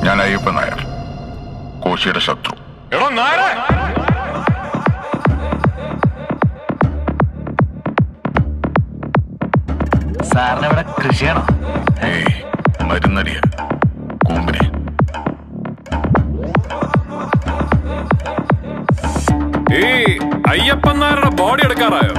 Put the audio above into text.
ഞാൻ അയ്യപ്പൻ നായർ, കോശിയുടെ ശത്രു. എടോ നായരെ, സാറിന് ഇവിടെ കൃഷിയാണോ? ഏയ്, മരുന്നടിയ കൂമ്പിനെ. ഈ അയ്യപ്പൻ നായരുടെ ബോഡി എടുക്കാറായോ?